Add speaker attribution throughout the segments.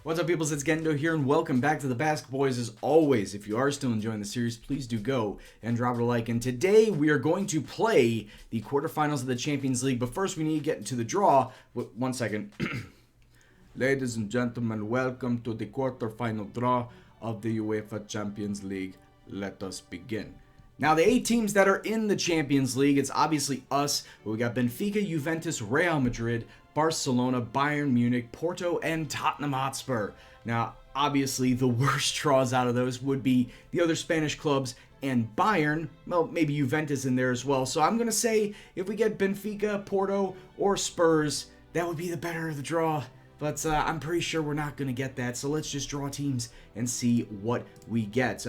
Speaker 1: What's up, peoples? It's Gendo here, and welcome back to the Basque Boys. As always, if you are still enjoying the series, please do go and drop it a like. And today we are going to play the quarterfinals of the Champions League. But first, we need to get into the draw. One second. Ladies and gentlemen, welcome to the quarterfinal draw of the UEFA Champions League. Let us begin. Now, the 8 teams that are in the Champions League, it's obviously us, but we got Benfica, Juventus, Real Madrid, Barcelona, Bayern Munich, Porto, and Tottenham Hotspur. Now, obviously, the worst draws out of those would be the other Spanish clubs and Bayern. Well, maybe Juventus in there as well. So I'm going to say if we get Benfica, Porto, or Spurs, that would be the better of the draw. But I'm pretty sure we're not going to get that. So let's just draw teams and see what we get.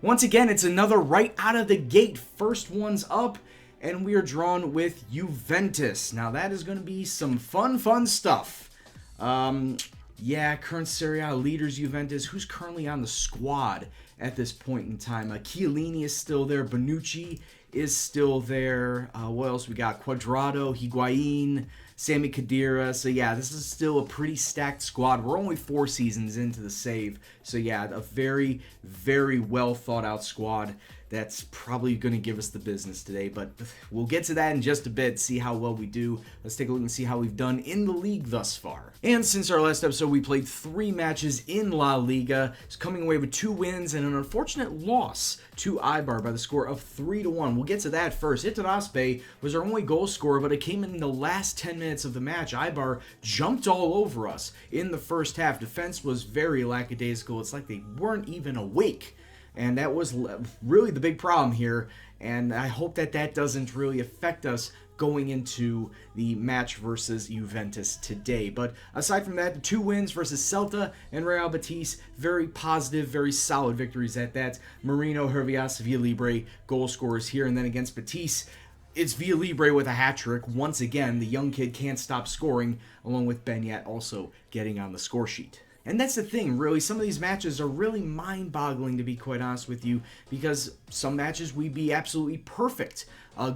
Speaker 1: Once again, it's another right out of the gate. First one's up. And we are drawn with Juventus. Now, that is going to be some fun stuff. Yeah, current Serie A leaders, Juventus. Who's currently on the squad at this point in time? Chiellini is still there. Bonucci is still there. What else we got? Cuadrado, Higuain, Sami Khedira. So, yeah, this is still a pretty stacked squad. We're only 4 seasons into the save. So, yeah, a very, very well thought out squad. That's probably going to give us the business today, but we'll get to that in just a bit, see how well we do. Let's take a look and see how we've done in the league thus far. And since our last episode, we played 3 matches in La Liga, coming away with 2 wins and an unfortunate loss to Eibar by the score of 3-1. We'll get to that first. Iturraspe was our only goal scorer, but it came in the last 10 minutes of the match. Eibar jumped all over us in the first half. Defense was very lackadaisical. It's like they weren't even awake. And that was really the big problem here, and I hope that that doesn't really affect us going into the match versus Juventus today. But aside from that, the 2 wins versus Celta and Real Betis, very positive, very solid victories at that. Marino, Hervias, Villalibre, goal scorers here, and then against Betis, it's Villalibre with a hat-trick. Once again, the young kid can't stop scoring, along with Benyat also getting on the score sheet. And that's the thing, really. Some of these matches are really mind-boggling, to be quite honest with you, because some matches we'd be absolutely perfect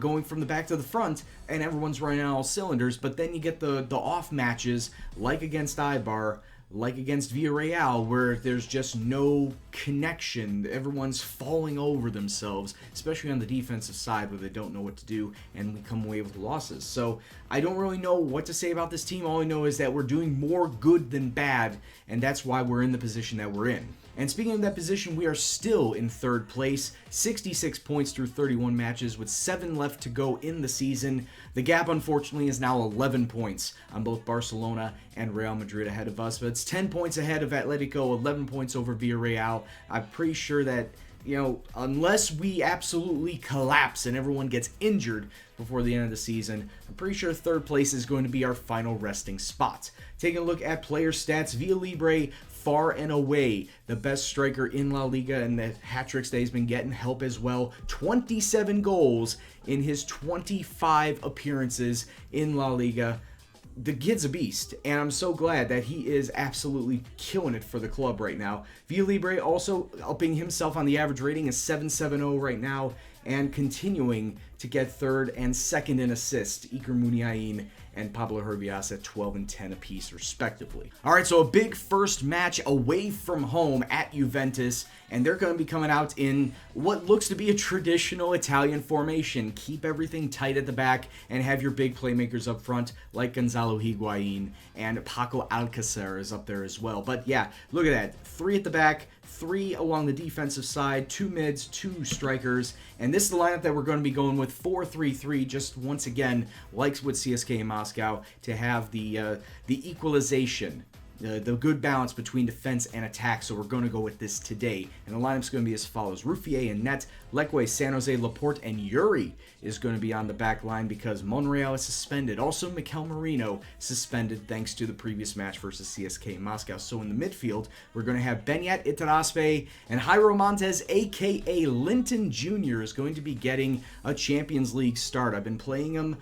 Speaker 1: going from the back to the front, and everyone's running on all cylinders. But then you get the off matches, like against Eibar, like against Villarreal, where there's just no connection. Everyone's falling over themselves, especially on the defensive side where they don't know what to do, and we come away with losses. So I don't really know what to say about this team. All I know is that we're doing more good than bad, and that's why we're in the position that we're in. And speaking of that position, we are still in 3rd place, 66 points through 31 matches with 7 left to go in the season. The gap, unfortunately, is now 11 points on both Barcelona and Real Madrid ahead of us, but it's 10 points ahead of Atletico, 11 points over Villarreal. I'm pretty sure that, you know, unless we absolutely collapse and everyone gets injured before the end of the season, I'm pretty sure 3rd place is going to be our final resting spot. Taking a look at player stats, Villalibre, far and away the best striker in La Liga, and the hat-tricks that he's been getting help as well. 27 goals in his 25 appearances in La Liga. The kid's a beast, and I'm so glad that he is absolutely killing it for the club right now. Villalibre also upping himself on the average rating, is 7.70 right now, and continuing to get 3rd and 2nd in assists. Iker Muniain and Pablo Hervias at 12 and 10 apiece, respectively. All right, so a big first match away from home at Juventus, and they're going to be coming out in what looks to be a traditional Italian formation. Keep everything tight at the back and have your big playmakers up front, like Gonzalo Higuain, and Paco Alcacer is up there as well. But yeah, look at that. 3 at the back, 3 along the defensive side, 2 mids, 2 strikers, and this is the lineup that we're going to be going with, 4-3-3, just once again, like with CSK in Moscow, to have the equalization, the good balance between defense and attack. So we're going to go with this today, and the lineup's going to be as follows: Ruffier in net, Leque, San Jose, Laporte, and Yuri is going to be on the back line because Monreal is suspended. Also, Mikel Merino suspended thanks to the previous match versus CSK in Moscow. So in the midfield, we're going to have Benyat, Iturraspe, and Jairo Montes, a.k.a. Linton Jr. is going to be getting a Champions League start. I've been playing him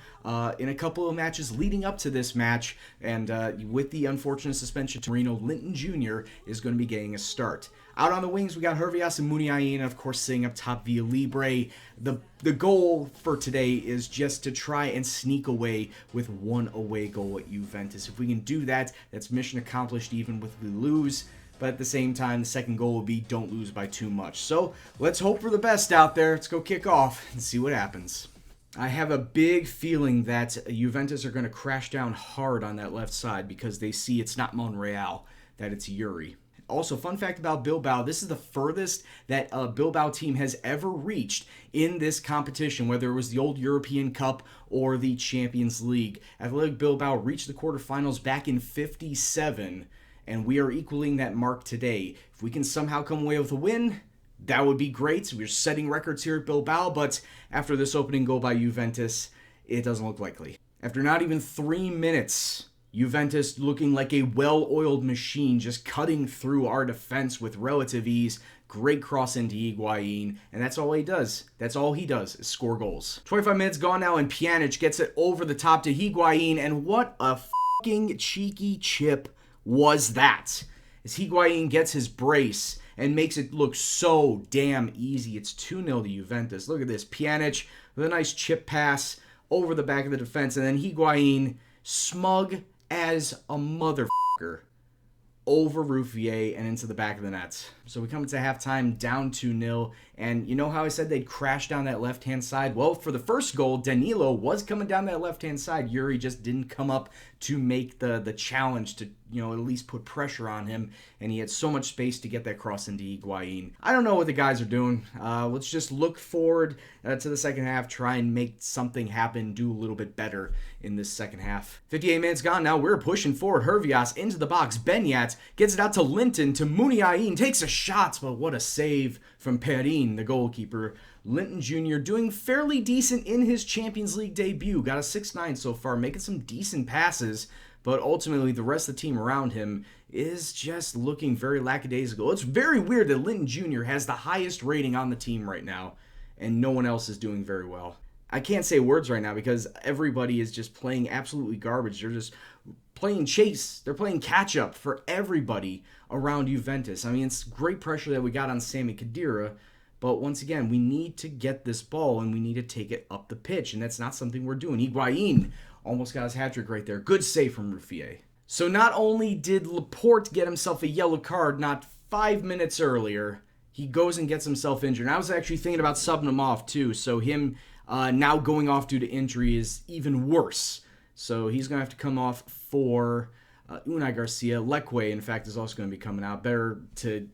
Speaker 1: in a couple of matches leading up to this match, and with the unfortunate suspension mentioned, Marino Linton Jr. is going to be getting a start. Out on the wings, we got Hervias and Muniain, and of course, sitting up top via Libre. The goal for today is just to try and sneak away with one away goal at Juventus. If we can do that, that's mission accomplished even if we lose. But at the same time, the second goal will be don't lose by too much. So let's hope for the best out there. Let's go kick off and see what happens. I have a big feeling that Juventus are going to crash down hard on that left side because they see it's not Monreal, that it's Yuri. Also, fun fact about Bilbao, this is the furthest that a Bilbao team has ever reached in this competition, whether it was the old European Cup or the Champions League. Athletic Bilbao reached the quarterfinals back in '57, and we are equaling that mark today. If we can somehow come away with a win, that would be great. We're setting records here at Bilbao, but after this opening goal by Juventus, it doesn't look likely. After not even 3 minutes, Juventus looking like a well-oiled machine, just cutting through our defense with relative ease. Great cross into Higuain, and that's all he does. That's all he does is score goals. 25 minutes gone now, and Pjanic gets it over the top to Higuain, and what a fucking cheeky chip was that? As Higuain gets his brace and makes it look so damn easy. It's 2-0 to Juventus. Look at this. Pjanic with a nice chip pass over the back of the defense, and then Higuain, smug as a motherfucker, over Ruffier and into the back of the net. So we come into halftime down 2-0, and you know how I said they'd crash down that left-hand side? Well, for the first goal, Danilo was coming down that left-hand side. Yuri just didn't come up to make the challenge to, at least put pressure on him, and he had so much space to get that cross into Higuain. I don't know what the guys are doing. Let's just look forward to the second half, try and make something happen, do a little bit better in this second half. 58 minutes gone now. We're pushing forward. Hervias into the box. Benyat gets it out to Linton, to Muniain, takes a shot, but what a save from Perin, the goalkeeper. Linton Jr. doing fairly decent in his Champions League debut. Got a 6-9 so far, making some decent passes, but ultimately the rest of the team around him is just looking very lackadaisical. It's very weird that Linton Jr. has the highest rating on the team right now, and no one else is doing very well. I can't say words right now because everybody is just playing absolutely garbage. They're just playing chase. They're playing catch-up for everybody around Juventus. I mean, it's great pressure that we got on Sami Khedira, but once again, we need to get this ball and we need to take it up the pitch, and that's not something we're doing. Higuain almost got his hat-trick right there. Good save from Ruffier. So not only did Laporte get himself a yellow card not 5 minutes earlier, he goes and gets himself injured. And I was actually thinking about subbing him off too, so him now going off due to injury is even worse. So he's going to have to come off for Unai Garcia. Leque, in fact, is also going to be coming out. Better to,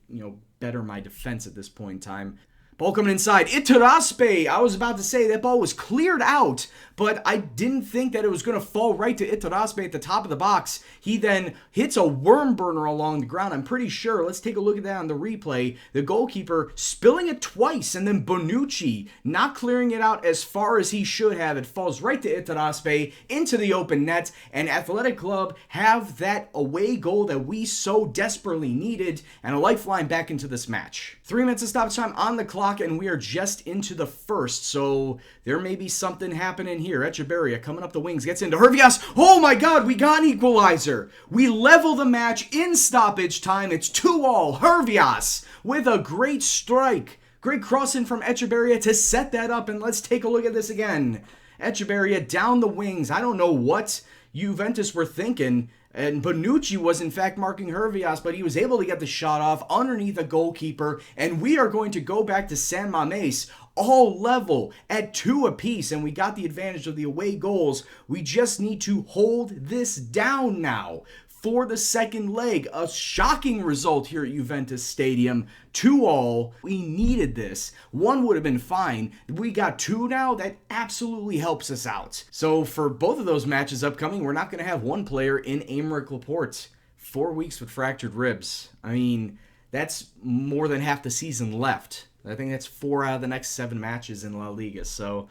Speaker 1: better my defense at this point in time. Ball coming inside. Iturraspe. I was about to say that ball was cleared out, but I didn't think that it was going to fall right to Iturraspe at the top of the box. He then hits a worm burner along the ground. I'm pretty sure. Let's take a look at that on the replay. The goalkeeper spilling it twice, and then Bonucci not clearing it out as far as he should have. It falls right to Iturraspe into the open net, and Athletic Club have that away goal that we so desperately needed, and a lifeline back into this match. 3 minutes of stoppage time on the clock, and we are just into the first, so there may be something happening here. Echeverria coming up the wings, gets into Hervias. Oh my god, we got an equalizer. We level the match in stoppage time. It's 2-2. Hervias with a great strike. Great crossing from Echeverria to set that up, and let's take a look at this again. Echeverria down the wings. I don't know what Juventus were thinking. And Bonucci was in fact marking Hervias, but he was able to get the shot off underneath a goalkeeper. And we are going to go back to San Mamés, all level at 2 apiece. And we got the advantage of the away goals. We just need to hold this down now for the second leg. A shocking result here at Juventus Stadium. 2-2. We needed this. 1 would have been fine. We got 2 now. That absolutely helps us out. So for both of those matches upcoming, we're not going to have one player in Aymeric Laporte. 4 weeks with fractured ribs. I mean, that's more than half the season left. I think that's 4 out of the next 7 matches in La Liga. So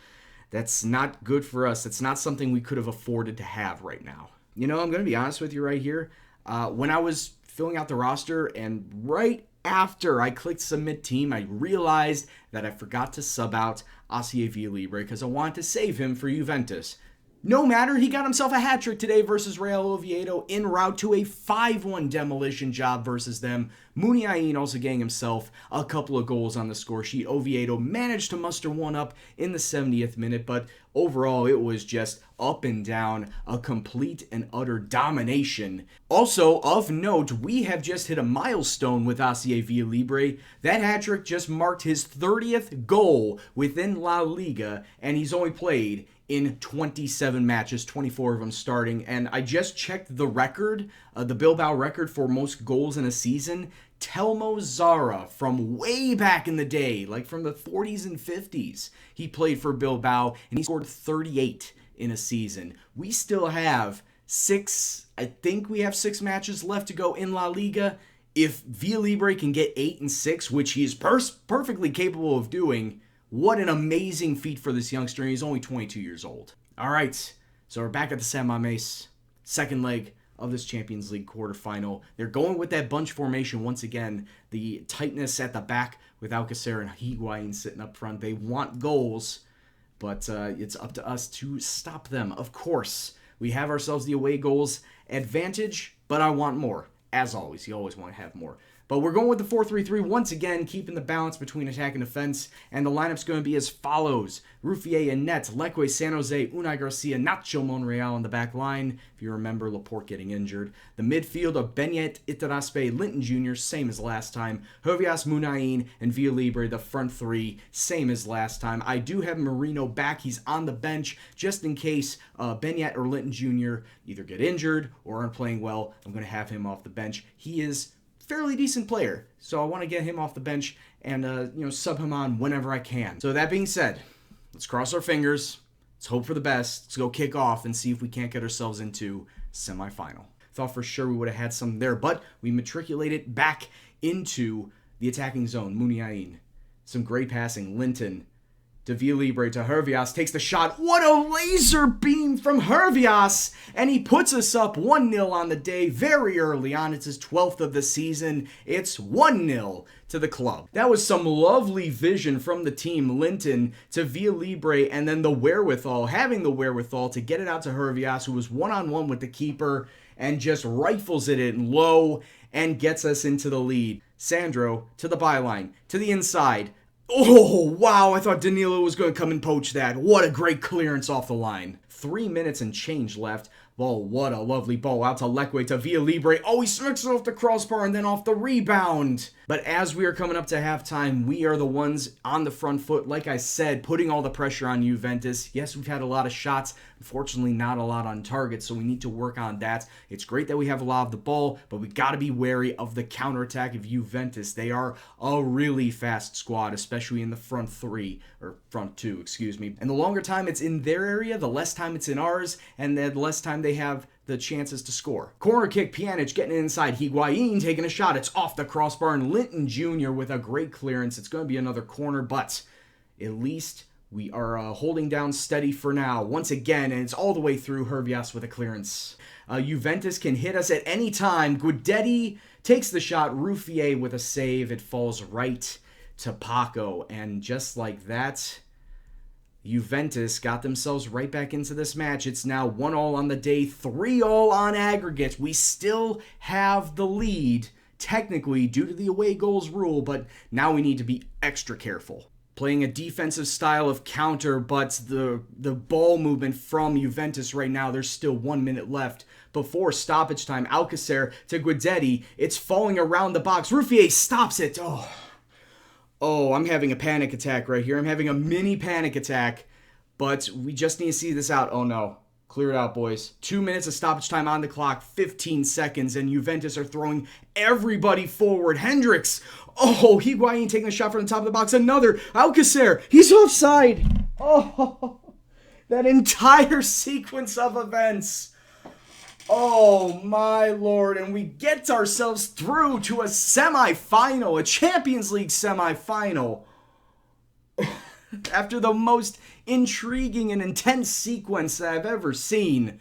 Speaker 1: that's not good for us. That's not something we could have afforded to have right now. I'm going to be honest with you right here. When I was filling out the roster and right after I clicked submit team, I realized that I forgot to sub out Asier Villalibre because I wanted to save him for Juventus. No matter, he got himself a hat trick today versus Real Oviedo en route to a 5-1 demolition job versus them. Muniain also getting himself a couple of goals on the score sheet. Oviedo managed to muster one up in the 70th minute, but overall it was just up and down, a complete and utter domination. Also, of note, we have just hit a milestone with Asier Villalibre. That hat trick just marked his 30th goal within La Liga, and he's only played in 27 matches, 24 of them starting. And I just checked the record, the Bilbao record for most goals in a season. Telmo Zara from way back in the day, like from the 40s and 50s, he played for Bilbao and he scored 38 in a season. We still have I think we have 6 matches left to go in La Liga. If Villalibre can get 8 and 6, which he is perfectly capable of doing, what an amazing feat for this youngster. He's only 22 years old. All right, so we're back at the San Mamés, second leg of this Champions League quarterfinal. They're going with that bunch formation once again. The tightness at the back with Alcacer and Higuain sitting up front. They want goals, but it's up to us to stop them. Of course, we have ourselves the away goals advantage, but I want more. As always, you always want to have more. But we're going with the 4-3-3 once again, keeping the balance between attack and defense. And the lineup's going to be as follows. Ruffier in net, Leque, San Jose, Unai Garcia, Nacho Monreal on the back line. If you remember, Laporte getting injured. The midfield of Benyet, Itaraspe, Linton Jr., same as last time. Hervias, Muniain, and Villalibre, the front three, same as last time. I do have Marino back. He's on the bench just in case Benyet or Linton Jr. either get injured or aren't playing well. I'm going to have him off the bench. He is fairly decent player, so I want to get him off the bench and sub him on whenever I can. So that being said, let's cross our fingers. Let's hope for the best. Let's go kick off and see if we can't get ourselves into semifinal. Thought for sure we would have had some there, but we matriculated back into the attacking zone. Muniain, some great passing. Linton to Villalibre to Hervias, takes the shot. What a laser beam from Hervias! And he puts us up 1-0 on the day very early on. It's his 12th of the season. It's 1-0 to the club. That was some lovely vision from the team. Linton to Villalibre, and then having the wherewithal to get it out to Hervias, who was one-on-one with the keeper and just rifles it in low and gets us into the lead. Sandro to the byline, to the inside. Oh, wow, I thought Danilo was going to come and poach that. What a great clearance off the line. 3 minutes and change left. Oh, what a lovely ball out to Leque to Villalibre. Oh, he smacks it off the crossbar and then off the rebound. But as we are coming up to halftime, we are the ones on the front foot. Like I said, putting all the pressure on Juventus. Yes, we've had a lot of shots. Unfortunately, not a lot on target, so we need to work on that. It's great that we have a lot of the ball, but we got to be wary of the counterattack of Juventus. They are a really fast squad, especially in the front two, excuse me. And the longer time it's in their area, the less time it's in ours, and the less time they have the chances to score. Corner kick, Pjanic getting it inside. Higuain taking a shot. It's off the crossbar, and Linton Jr. with a great clearance. It's going to be another corner, but at least we are holding down steady for now. Once again, and it's all the way through. Hervias with a clearance. Juventus can hit us at any time. Guidetti takes the shot. Ruffier with a save. It falls right to Paco, and just like that, Juventus got themselves right back into this match. It's now 1-1 on the day, 3-3 on aggregate. We still have the lead, technically, due to the away goals rule, but now we need to be extra careful. Playing a defensive style of counter, but the ball movement from Juventus right now, there's still 1 minute left before stoppage time. Alcacer to Guidetti. It's falling around the box. Ruffier stops it. Oh, I'm having a panic attack right here. I'm having a mini panic attack, but we just need to see this out. Oh no. Clear it out, boys. 2 minutes of stoppage time on the clock, 15 seconds, and Juventus are throwing everybody forward. Hendricks. Oh, Higuain taking a shot from the top of the box. Another. Alcacer. He's offside. Oh, that entire sequence of events. Oh, my Lord. And we get ourselves through to a semifinal, a Champions League semifinal. After the most intriguing and intense sequence that I've ever seen.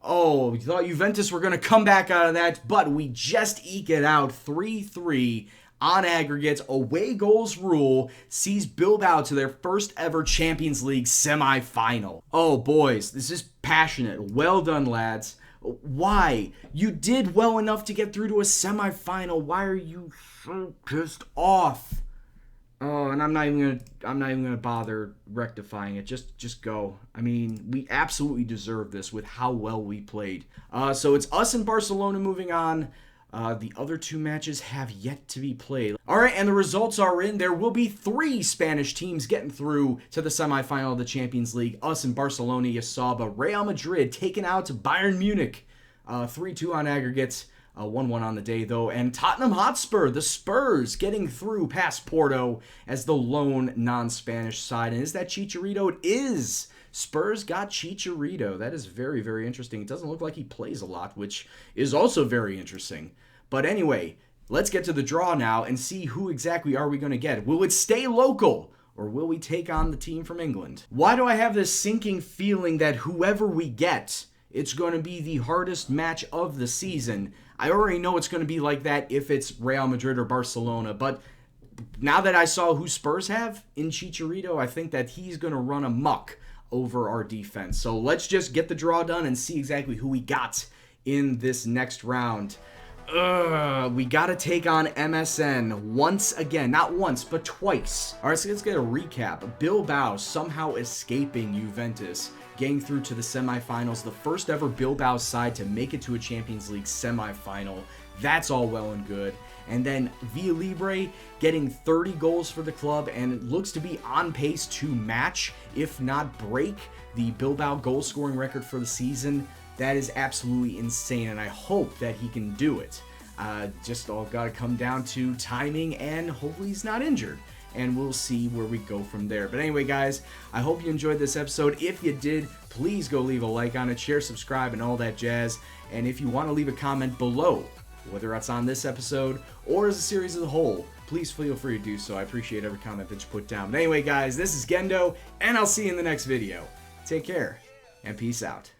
Speaker 1: Oh, we thought Juventus were going to come back out of that, but we just eke it out 3-3 on aggregates, away goals rule sees Bilbao to their first ever Champions League semi-final. Oh, boys, this is passionate. Well done, lads. Why? You did well enough to get through to a semi-final. Why are you so pissed off? Oh, and I'm not even gonna bother rectifying it. Just go. I mean, we absolutely deserve this with how well we played. So it's us and Barcelona moving on. The other two matches have yet to be played. All right, and the results are in. There will be 3 Spanish teams getting through to the semifinal of the Champions League. Us and Barcelona, you saw, but Real Madrid taking out Bayern Munich. 3-2 on aggregates. 1-1 on the day, though. And Tottenham Hotspur, the Spurs, getting through past Porto as the lone non-Spanish side. And is that Chicharito? It is. Spurs got Chicharito. That is very, very interesting. It doesn't look like he plays a lot, which is also very interesting. But anyway, let's get to the draw now and see who exactly are we going to get. Will it stay local, or will we take on the team from England? Why do I have this sinking feeling that whoever we get, it's going to be the hardest match of the season? I already know it's going to be like that if it's Real Madrid or Barcelona, but now that I saw who Spurs have in Chicharito, I think that he's going to run amok over our defense. So let's just get the draw done and see exactly who we got in this next round. We got to take on MSN once again. Not once, but twice. All right, so let's get a recap. Bilbao somehow escaping Juventus, getting through to the semifinals, the first ever Bilbao side to make it to a Champions League semifinal. That's all well and good. And then Villa Libre getting 30 goals for the club, and it looks to be on pace to match, if not break, the Bilbao goal scoring record for the season. That is absolutely insane, and I hope that he can do it. Just all got to come down to timing, and hopefully he's not injured. And we'll see where we go from there. But anyway, guys, I hope you enjoyed this episode. If you did, please go leave a like on it, share, subscribe, and all that jazz. And if you want to leave a comment below, whether it's on this episode or as a series as a whole, please feel free to do so. I appreciate every comment that you put down. But anyway, guys, this is Gendo, and I'll see you in the next video. Take care, and peace out.